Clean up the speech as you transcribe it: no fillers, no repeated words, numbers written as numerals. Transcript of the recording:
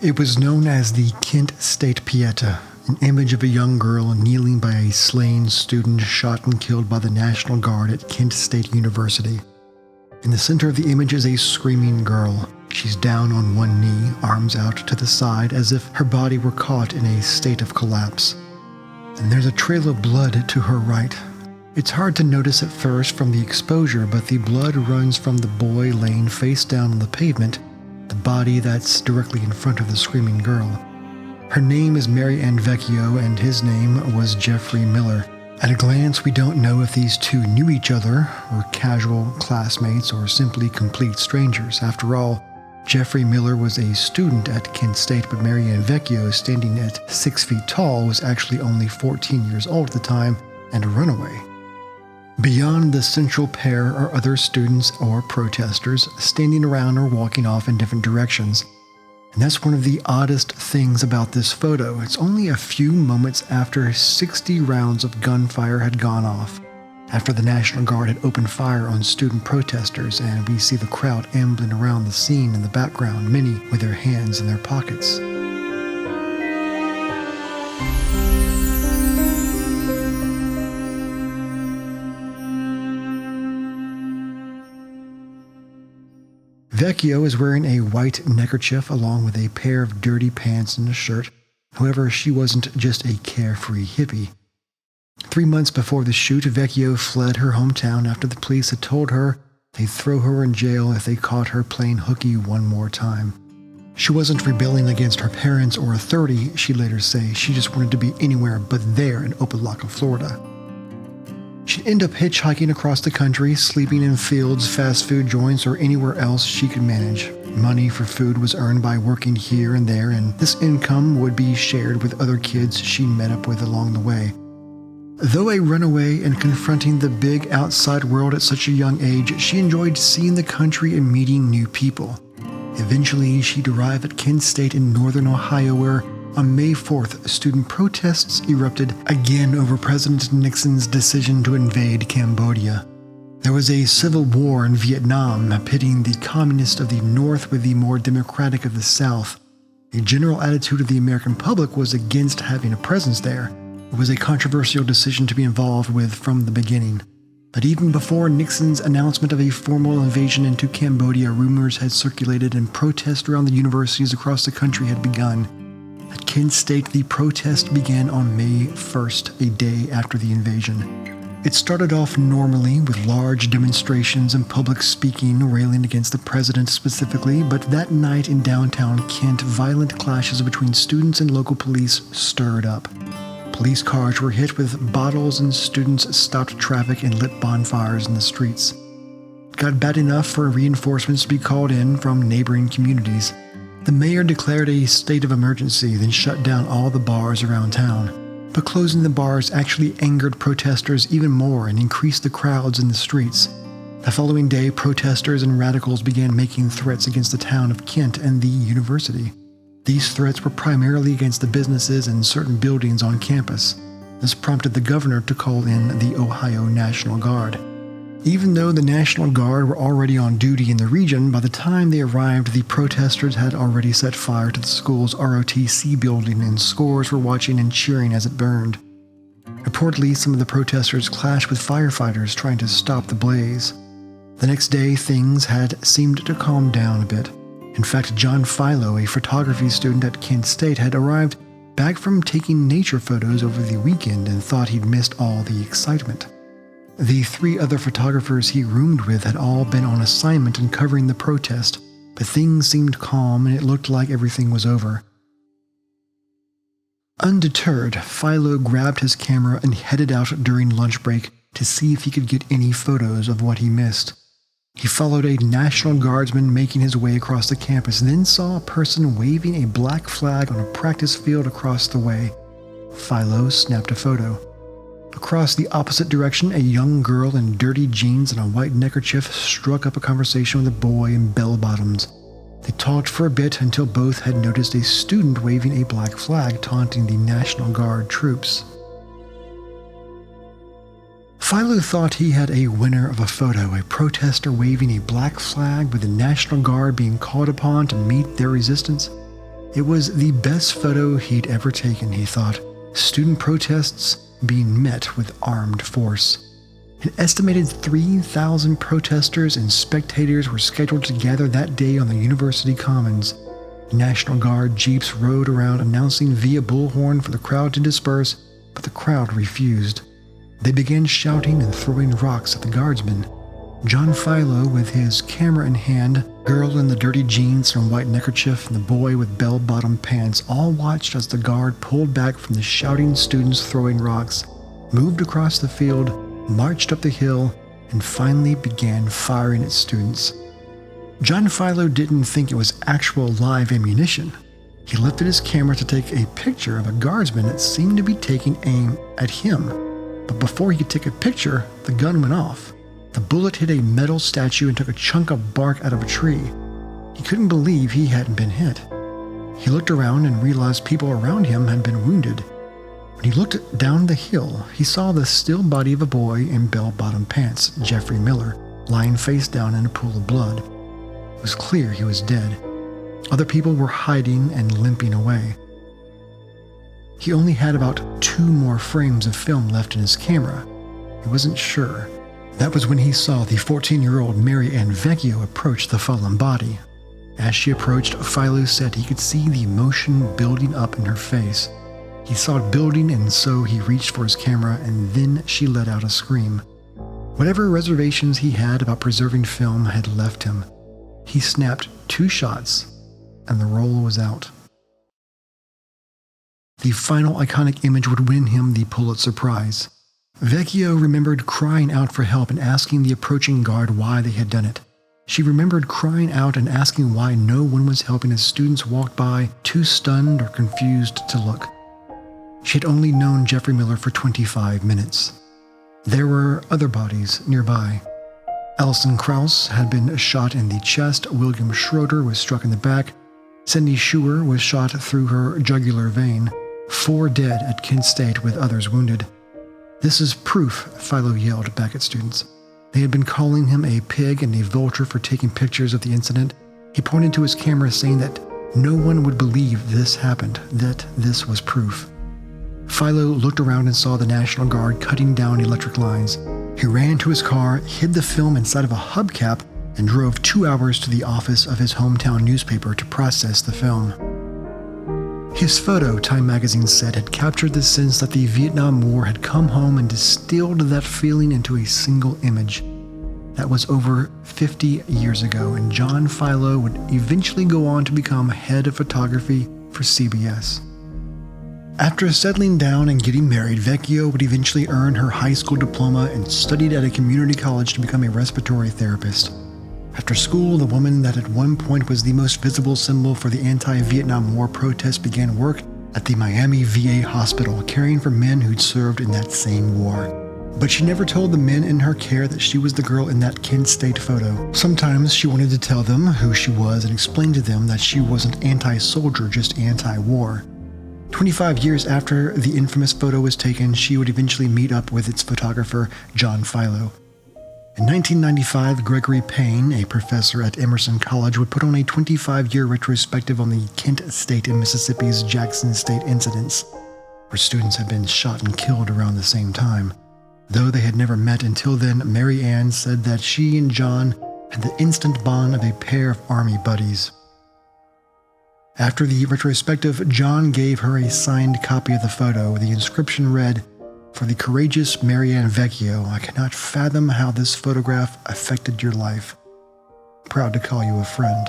It was known as the Kent State Pieta, an image of a young girl kneeling by a slain student shot and killed by the National Guard at Kent State University. In the center of the image is a screaming girl. She's down on one knee, arms out to the side as if her body were caught in a state of collapse. And there's a trail of blood to her right. It's hard to notice at first from the exposure, but the blood runs from the boy laying face down on the pavement, the body that's directly in front of the screaming girl. Her name is Mary Ann Vecchio, and his name was Jeffrey Miller. At a glance, we don't know if these two knew each other, were casual classmates, or simply complete strangers. After all, Jeffrey Miller was a student at Kent State, but Mary Ann Vecchio, standing at 6 feet tall, was actually only 14 years old at the time and a runaway. Beyond the central pair are other students or protesters standing around or walking off in different directions. And that's one of the oddest things about this photo. It's only a few moments after 60 rounds of gunfire had gone off, after the National Guard had opened fire on student protesters, and we see the crowd ambling around the scene in the background, many with their hands in their pockets. Vecchio is wearing a white neckerchief along with a pair of dirty pants and a shirt. However, she wasn't just a carefree hippie. 3 months before the shoot, Vecchio fled her hometown after the police had told her they'd throw her in jail if they caught her playing hooky one more time. She wasn't rebelling against her parents or authority, she'd later say. She just wanted to be anywhere but there in Opelika, Florida. She'd end up hitchhiking across the country, sleeping in fields, fast food joints, or anywhere else she could manage. Money for food was earned by working here and there, and this income would be shared with other kids she met up with along the way. Though a runaway and confronting the big outside world at such a young age, she enjoyed seeing the country and meeting new people. Eventually, she'd arrive at Kent State in northern Ohio, where on May 4th, student protests erupted again over President Nixon's decision to invade Cambodia. There was a civil war in Vietnam, pitting the communists of the North with the more democratic of the South. The general attitude of the American public was against having a presence there. It was a controversial decision to be involved with from the beginning. But even before Nixon's announcement of a formal invasion into Cambodia, rumors had circulated and protests around the universities across the country had begun. At Kent State, the protest began on May 1st, a day after the invasion. It started off normally with large demonstrations and public speaking railing against the president specifically, but that night in downtown Kent, violent clashes between students and local police stirred up. Police cars were hit with bottles and students stopped traffic and lit bonfires in the streets. It got bad enough for reinforcements to be called in from neighboring communities. The mayor declared a state of emergency, then shut down all the bars around town. But closing the bars actually angered protesters even more and increased the crowds in the streets. The following day, protesters and radicals began making threats against the town of Kent and the university. These threats were primarily against the businesses and certain buildings on campus. This prompted the governor to call in the Ohio National Guard. Even though the National Guard were already on duty in the region, by the time they arrived, the protesters had already set fire to the school's ROTC building, and scores were watching and cheering as it burned. Reportedly, some of the protesters clashed with firefighters trying to stop the blaze. The next day, things had seemed to calm down a bit. In fact, John Filo, a photography student at Kent State, had arrived back from taking nature photos over the weekend and thought he'd missed all the excitement. The 3 other photographers he roomed with had all been on assignment and covering the protest, but things seemed calm and it looked like everything was over. Undeterred, Filo grabbed his camera and headed out during lunch break to see if he could get any photos of what he missed. He followed a National Guardsman making his way across the campus and then saw a person waving a black flag on a practice field across the way. Filo snapped a photo. Across the opposite direction, a young girl in dirty jeans and a white neckerchief struck up a conversation with a boy in bell-bottoms. They talked for a bit until both had noticed a student waving a black flag taunting the National Guard troops. Filo thought he had a winner of a photo, a protester waving a black flag with the National Guard being called upon to meet their resistance. It was the best photo he'd ever taken, he thought. Student protests being met with armed force. An estimated 3,000 protesters and spectators were scheduled to gather that day on the University Commons. National Guard jeeps rode around announcing via bullhorn for the crowd to disperse, but the crowd refused. They began shouting and throwing rocks at the guardsmen. John Filo, with his camera in hand, girl in the dirty jeans and white neckerchief, and the boy with bell-bottom pants all watched as the guard pulled back from the shouting students throwing rocks, moved across the field, marched up the hill, and finally began firing at students. John Filo didn't think it was actual live ammunition. He lifted his camera to take a picture of a guardsman that seemed to be taking aim at him. But before he could take a picture, the gun went off. The bullet hit a metal statue and took a chunk of bark out of a tree. He couldn't believe he hadn't been hit. He looked around and realized people around him had been wounded. When he looked down the hill, he saw the still body of a boy in bell-bottom pants, Jeffrey Miller, lying face down in a pool of blood. It was clear he was dead. Other people were hiding and limping away. He only had about 2 more frames of film left in his camera. He wasn't sure. That was when he saw the 14-year-old Mary Ann Vecchio approach the fallen body. As she approached, Filo said he could see the emotion building up in her face. He saw it building, and so he reached for his camera, and then she let out a scream. Whatever reservations he had about preserving film had left him. He snapped 2 shots, and the roll was out. The final iconic image would win him the Pulitzer Prize. Vecchio remembered crying out for help and asking the approaching guard why they had done it. She remembered crying out and asking why no one was helping as students walked by, too stunned or confused to look. She had only known Jeffrey Miller for 25 minutes. There were other bodies nearby. Alison Krauss had been shot in the chest, William Schroeder was struck in the back, Cindy Schuer was shot through her jugular vein, 4 dead at Kent State with others wounded. "This is proof," Filo yelled back at students. They had been calling him a pig and a vulture for taking pictures of the incident. He pointed to his camera saying that no one would believe this happened, that this was proof. Filo looked around and saw the National Guard cutting down electric lines. He ran to his car, hid the film inside of a hubcap, and drove 2 hours to the office of his hometown newspaper to process the film. His photo, Time magazine said, had captured the sense that the Vietnam War had come home and distilled that feeling into a single image. That was over 50 years ago, and John Filo would eventually go on to become head of photography for CBS. After settling down and getting married, Vecchio would eventually earn her high school diploma and studied at a community college to become a respiratory therapist. After school, the woman that at one point was the most visible symbol for the anti-Vietnam War protests began work at the Miami VA hospital, caring for men who'd served in that same war. But she never told the men in her care that she was the girl in that Kent State photo. Sometimes she wanted to tell them who she was and explain to them that she wasn't anti-soldier, just anti-war. 25 years after the infamous photo was taken, she would eventually meet up with its photographer, John Filo. In 1995, Gregory Payne, a professor at Emerson College, would put on a 25-year retrospective on the Kent State and Mississippi's Jackson State incidents, where students had been shot and killed around the same time. Though they had never met until then, Mary Ann said that she and John had the instant bond of a pair of Army buddies. After the retrospective, John gave her a signed copy of the photo. The inscription read, "For the courageous Mary Ann Vecchio, I cannot fathom how this photograph affected your life. Proud to call you a friend."